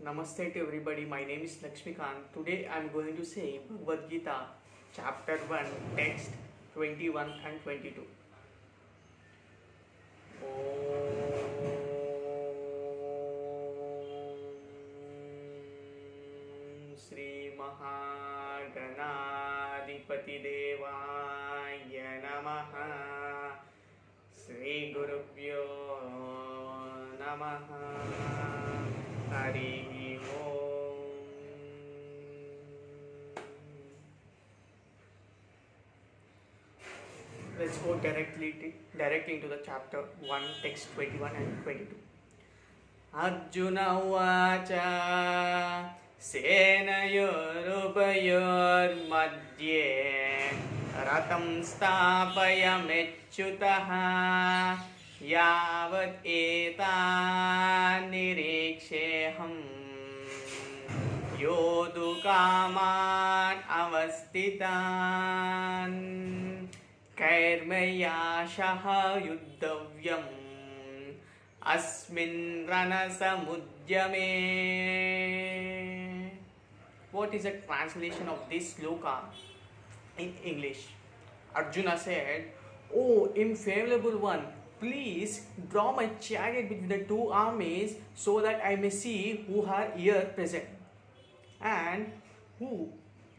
Namaste to everybody. My name is Lakshmikant. Today I am going to say Bhagavad Gita, chapter 1, text 21 and 22. Om Shri Mahaganadipati Devaya Namaha Shri Gurubhyo Namaha Hari Om. Let's go directly into the chapter 1, text 21 and 22. Arjuna Uvacha Senayorupayormadhye Ratam Stapayamechyutaha Yavat Etan Niriksheham Yodukaman Avastitan Kairmaya Shaha Yuddhavyam Asmin Ranasamudyame. What is the translation of this sloka in English? Arjuna said, "O infallible one, please draw my chariot between the two armies so that I may see who are here present and who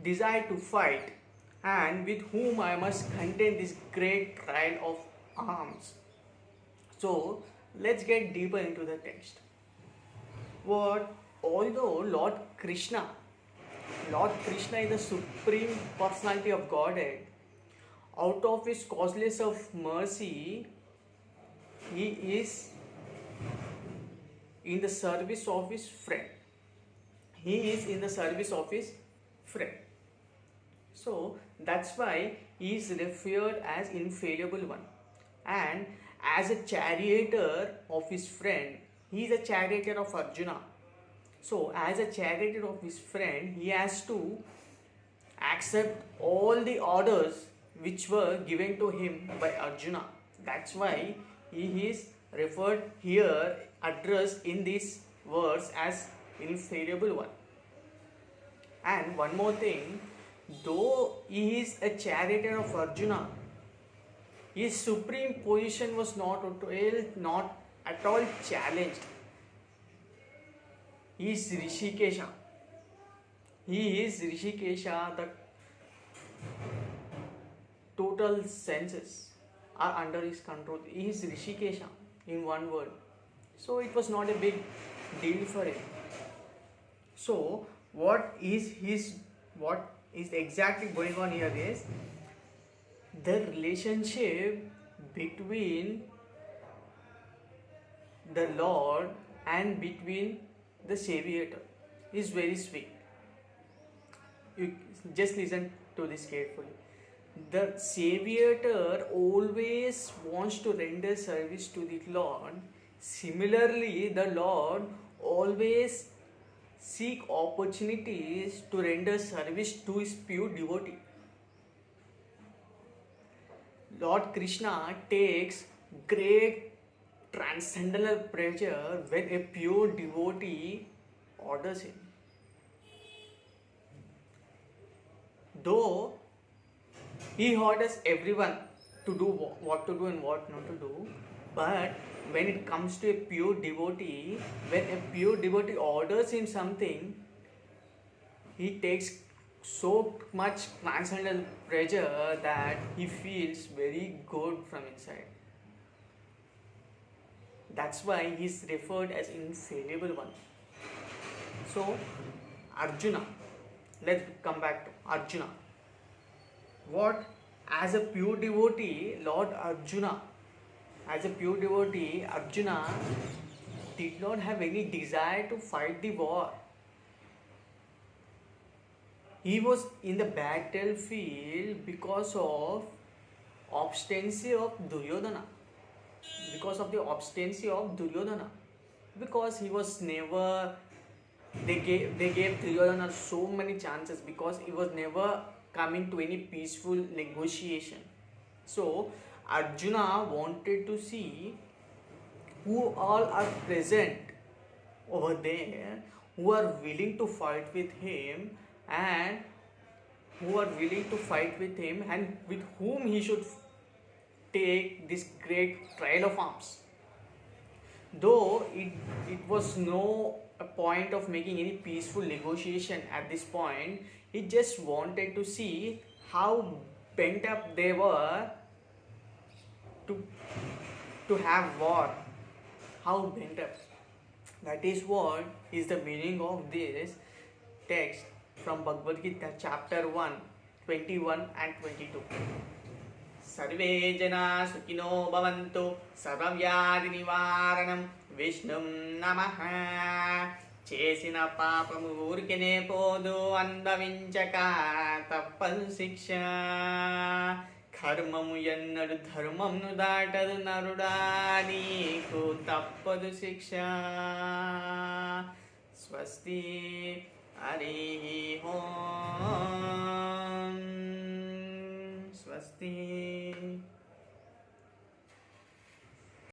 desire to fight and with whom I must contend this great trial of arms." So let's get deeper into the text. Although Lord Krishna is the supreme personality of Godhead, out of his causeless of mercy, he is in the service of his friend. So that's why he is referred as infallible one. And as a charioteer of his friend, he is a charioteer of Arjuna. So as a charioteer of his friend, he has to accept all the orders which were given to him by Arjuna. That's why he is referred here, addressed in this verse as infallible one. And one more thing, though he is a charioteer of Arjuna, his supreme position was not at all challenged. He is Rishikesha, the total senses are under his control. He is Rishikesha in one word. So it was not a big deal for him. So what is exactly going on here is the relationship between the Lord and between the Savior is very sweet. You just listen to this carefully. The Savior always wants to render service to the Lord. Similarly, the Lord always seek opportunities to render service to his pure devotee. Lord Krishna takes great transcendental pleasure when a pure devotee orders him. Though he orders everyone to do what to do and what not to do, but when it comes to a pure devotee, when a pure devotee orders him something, he takes so much transcendental pleasure that he feels very good from inside. That's why he is referred as infallible one. So Arjuna, let's come back to Arjuna. As a pure devotee, Arjuna did not have any desire to fight the war. He was in the battlefield because of obstinacy of Duryodhana. Because he was never, they gave Duryodhana so many chances because he was never coming to any peaceful negotiation. So Arjuna wanted to see who all are present over there, who are willing to fight with him, and and with whom he should take this great trial of arms. Though it was no a point of making any peaceful negotiation at this point, he just wanted to see how bent up they were to have war. How bent up. That is what is the meaning of this text from Bhagavad Gita chapter 1, 21 and 22. सर्वे जना सुखिनो भवन्तु सर्वव्याधि निवारणं विष्णुं नमः చేసిన పాపము ఊరికనే పోదు అనుభవించక తప్పదు శిక్ష కర్మము ఎన్నడు ధర్మమును దాటదు నరుడా నీకు తప్పదు శిక్ష స్వస్తి హరి ఓం స్వస్తి